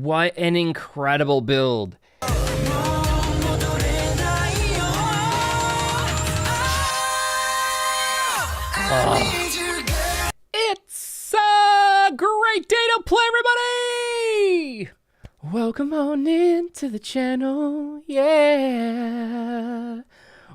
What an incredible build. It's a great day to play, everybody! Welcome on into the channel, yeah.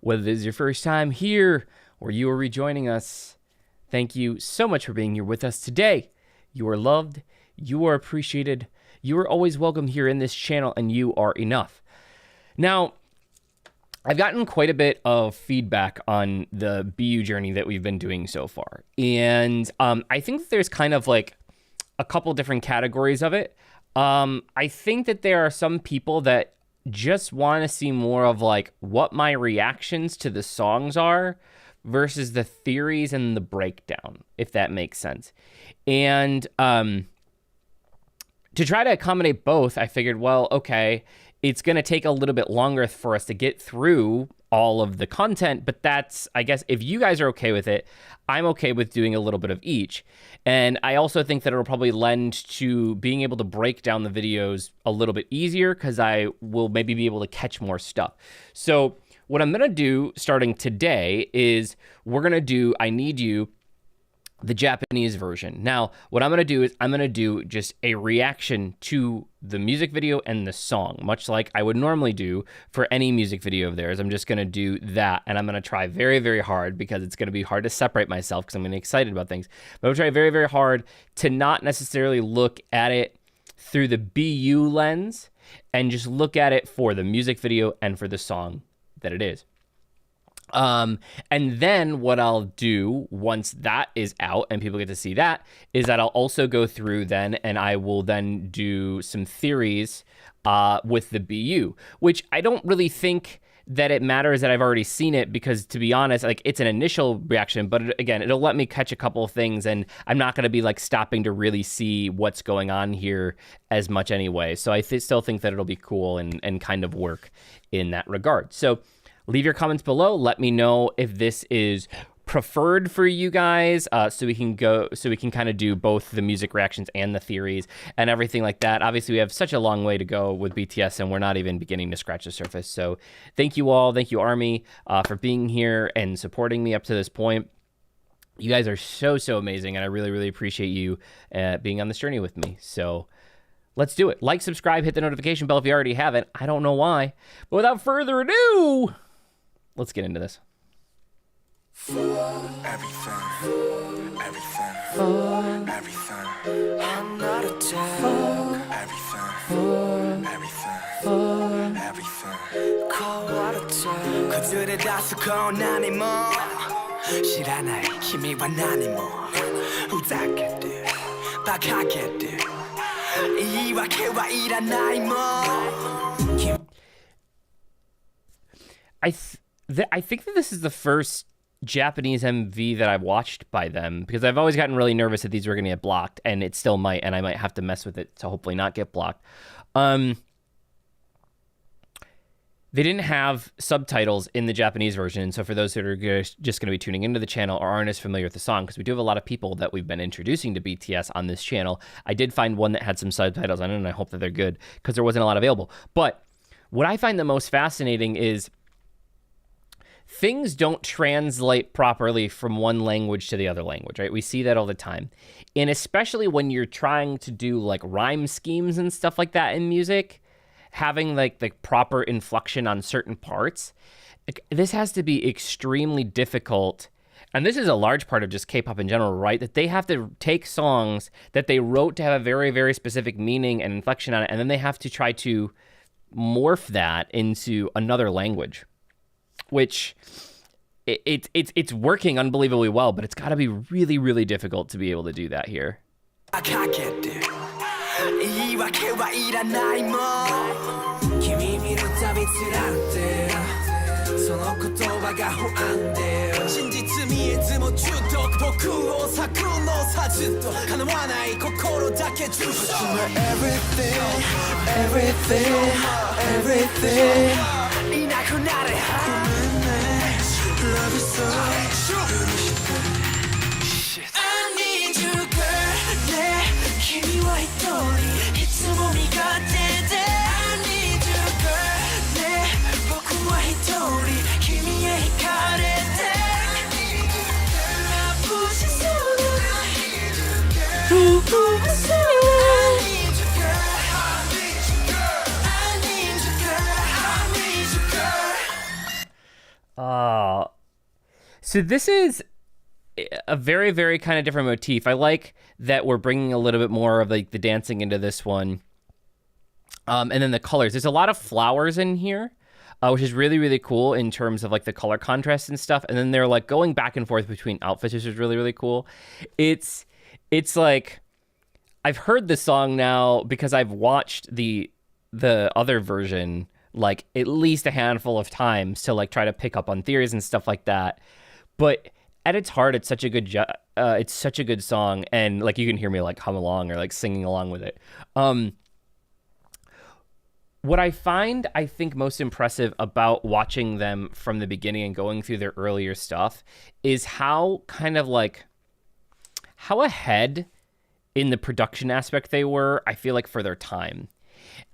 Whether this is your first time here or you are rejoining us, thank you so much for being here with us today. You are loved, you are appreciated, you are always welcome here in this channel, and you are enough. Now, I've gotten quite a bit of feedback on the BU journey that we've been doing so far. And I think that there's kind of like a couple different categories of it. I think that there are some people that just want to see more of like what my reactions to the songs are versus the theories and the breakdown, if that makes sense. And to try to accommodate both, I figured, well, okay, it's going to take a little bit longer for us to get through all of the content, but that's, I guess, if you guys are okay with it, I'm okay with doing a little bit of each. And I also think that it'll probably lend to being able to break down the videos a little bit easier because I will maybe be able to catch more stuff. So what I'm going to do starting today is we're going to do I Need You, the Japanese version. Now, what I'm going to do is I'm going to do just a reaction to the music video and the song, much like I would normally do for any music video of theirs. I'm just going to do that, and I'm going to try very, very hard because it's going to be hard to separate myself because I'm going to be excited about things. But I'm going to try very, very hard to not necessarily look at it through the BU lens and just look at it for the music video and for the song that it is. And then what I'll do once that is out and people get to see that is that I'll also go through then and I will then do some theories with the BU, which I don't really think that it matters that I've already seen it because, to be honest, like it's an initial reaction, but again, it'll let me catch a couple of things and I'm not going to be like stopping to really see what's going on here as much anyway. So I still think that it'll be cool and kind of work in that regard. So leave your comments below. Let me know if this is preferred for you guys, so we can kind of do both the music reactions and the theories and everything like that. Obviously, we have such a long way to go with BTS, and we're not even beginning to scratch the surface. So thank you all. Thank you, Army, for being here and supporting me up to this point. You guys are so, so amazing, and I really, really appreciate you being on this journey with me. So let's do it. Like, subscribe, hit the notification bell if you already haven't. I don't know why. But without further ado, let's get into this. Everything. I'm not a dog. Everything. Call what a dog. 그들의 다소건 아니모. 싫어하나의 힘이와 나니모. 우다게들, 박하게들. 이와케와 일하나이모. I think that this is the first Japanese MV that I've watched by them because I've always gotten really nervous that these were going to get blocked, and it still might, and I might have to mess with it to hopefully not get blocked. They didn't have subtitles in the Japanese version, so for those that are just going to be tuning into the channel or aren't as familiar with the song, because we do have a lot of people that we've been introducing to BTS on this channel, I did find one that had some subtitles on it, and I hope that they're good because there wasn't a lot available. But what I find the most fascinating is things don't translate properly from one language to the other language, right? We see that all the time. And especially when you're trying to do like rhyme schemes and stuff like that in music, having like the proper inflection on certain parts, this has to be extremely difficult. And this is a large part of just K-pop in general, right? That they have to take songs that they wrote to have a very, very specific meaning and inflection on it, and then they have to try to morph that into another language, which it's working unbelievably well, but it's got to be really, really difficult to be able to do that here. I need you, girl. 내 君は一人いつも味方 So this is a very, very kind of different motif. I like that we're bringing a little bit more of like the dancing into this one. And then the colors. There's a lot of flowers in here, which is really, really cool in terms of like the color contrast and stuff. And then they're like going back and forth between outfits, which is really, really cool. It's like, I've heard this song now because I've watched the other version like at least a handful of times to like try to pick up on theories and stuff like that. But at its heart, it's such a good song, and like you can hear me like hum along or like singing along with it. What I find, I think, most impressive about watching them from the beginning and going through their earlier stuff is how kind of like how ahead in the production aspect they were, I feel like, for their time.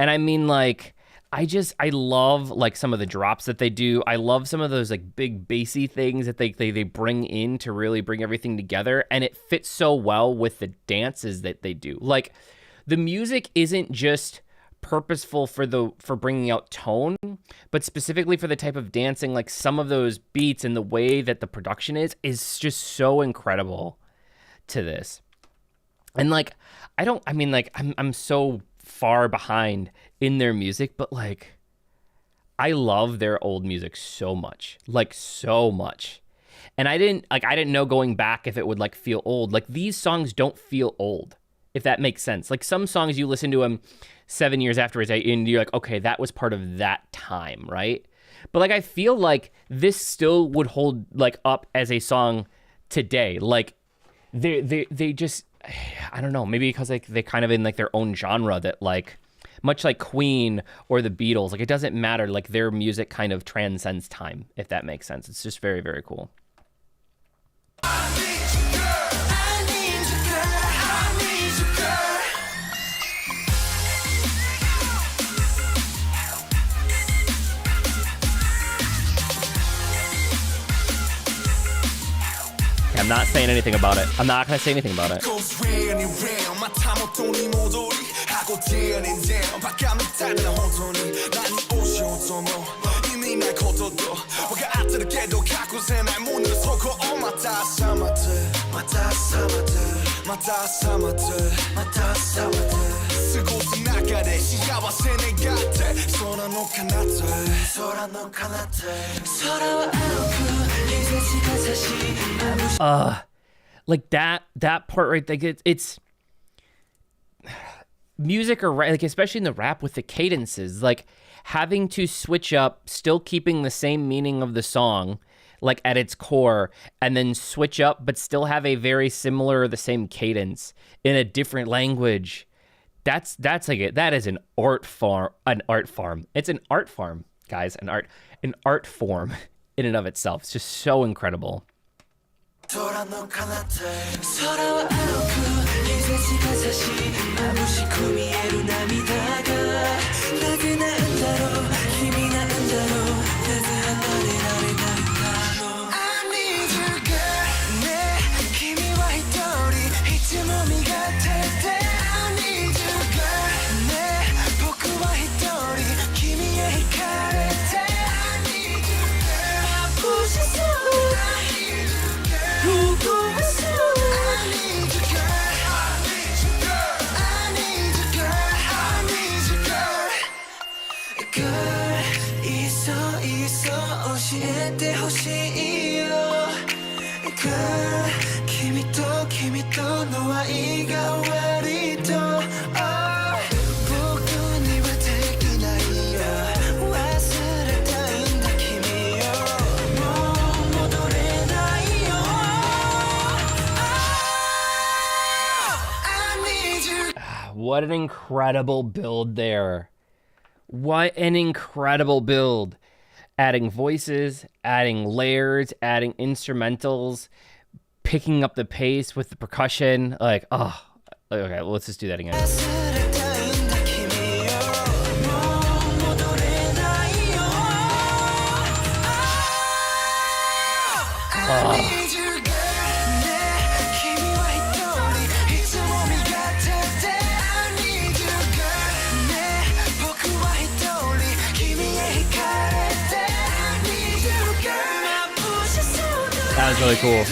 And I mean, like, I love like some of the drops that they do. I love some of those like big bassy things that they bring in to really bring everything together. And it fits so well with the dances that they do. Like, the music isn't just purposeful for bringing out tone, but specifically for the type of dancing. Like, some of those beats and the way that the production is just so incredible to this. And like, I'm so far behind in their music, but like, I love their old music so much, like so much. And I didn't know going back if it would like feel old. Like, these songs don't feel old, if that makes sense. Like, some songs you listen to them 7 years afterwards and you're like, okay, that was part of that time, right? But like, I feel like this still would hold like up as a song today. Like, they just, I don't know, maybe because like they kind of in like their own genre that like, much like Queen or the Beatles, like it doesn't matter, like their music kind of transcends time, if that makes sense. It's just very, very cool. I'm not saying anything about it. I'm not going to say anything about it. Like that part right, like it's music, or like especially in the rap with the cadences, like having to switch up, still keeping the same meaning of the song like at its core, and then switch up but still have a very similar, the same cadence in a different language. That's like it. That is an art form. It's an art form, guys. An art form in and of itself. It's just so incredible. What an incredible build there. What an incredible build. Adding voices, adding layers, adding instrumentals, picking up the pace with the percussion. Like, oh, okay, well, let's just do that again. Oh. That's really cool.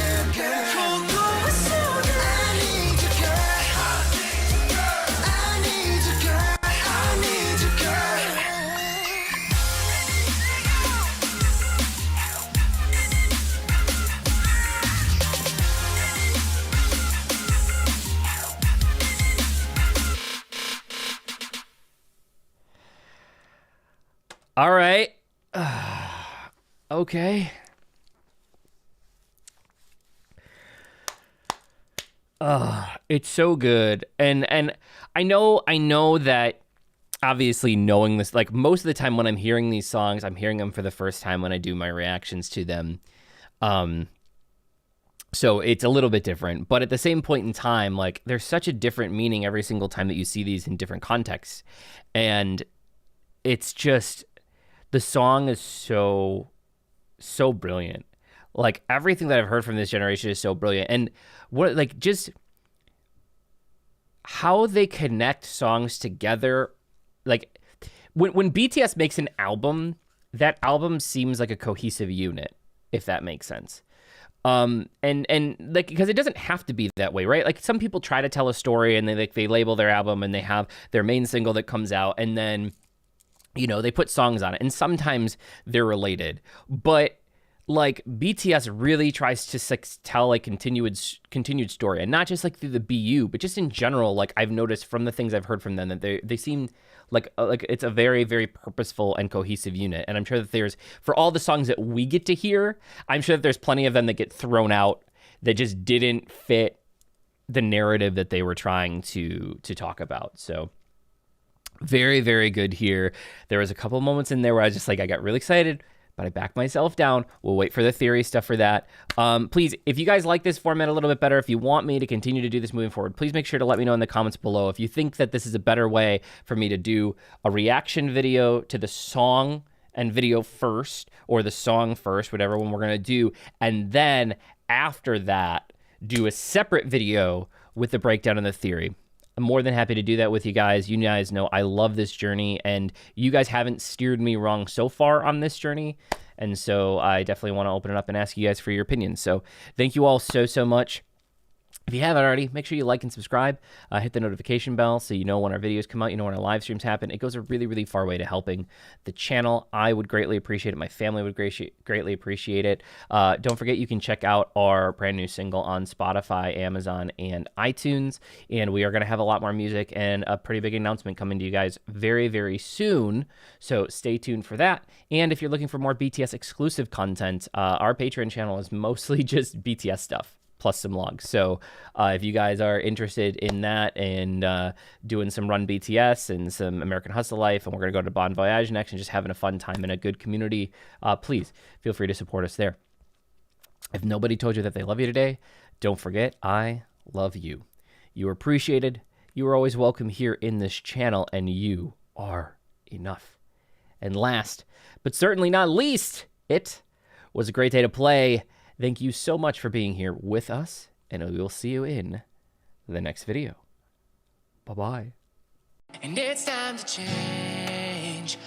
All right. Okay. It's so good. And I know that obviously knowing this, like most of the time when I'm hearing these songs, I'm hearing them for the first time when I do my reactions to them. So it's a little bit different, but at the same point in time, like there's such a different meaning every single time that you see these in different contexts. And it's just, the song is so brilliant. Like everything that I've heard from this generation is so brilliant. And what, like, just how they connect songs together. Like when BTS makes an album, that album seems like a cohesive unit, if that makes sense. And like, because it doesn't have to be that way, right? Like some people try to tell a story and they label their album and they have their main single that comes out, and then, you know, they put songs on it, and sometimes they're related. But like BTS really tries to tell like continued story, and not just like through the BU, but just in general. Like I've noticed from the things I've heard from them that they seem like it's a very, very purposeful and cohesive unit. And I'm sure that there's, for all the songs that we get to hear, I'm sure that there's plenty of them that get thrown out that just didn't fit the narrative that they were trying to talk about. So very, very good here. There was a couple moments in there where I was just like, I got really excited, but I backed myself down. We'll wait for the theory stuff for that. Please, if you guys like this format a little bit better, if you want me to continue to do this moving forward, please make sure to let me know in the comments below. If you think that this is a better way for me to do a reaction video to the song and video first, or the song first, whatever one we're going to do, and then after that, do a separate video with the breakdown and the theory. I'm more than happy to do that with you guys. You guys know I love this journey, and you guys haven't steered me wrong so far on this journey. And so I definitely want to open it up and ask you guys for your opinions. So thank you all so much. If you haven't already, make sure you like and subscribe. Hit the notification bell so you know when our videos come out, you know when our live streams happen. It goes a really, really far way to helping the channel. I would greatly appreciate it. My family would greatly appreciate it. Don't forget, you can check out our brand new single on Spotify, Amazon, and iTunes. And we are going to have a lot more music and a pretty big announcement coming to you guys very, very soon. So stay tuned for that. And if you're looking for more BTS exclusive content, our Patreon channel is mostly just BTS stuff, plus some logs. So if you guys are interested in that and doing some Run BTS and some American Hustle Life, and we're going to go to Bon Voyage next and just having a fun time in a good community, please feel free to support us there. If nobody told you that they love you today, don't forget, I love you. You are appreciated. You are always welcome here in this channel, and you are enough. And last, but certainly not least, it was a great day to play. Thank you so much for being here with us, and we will see you in the next video. Bye-bye. And it's time to change.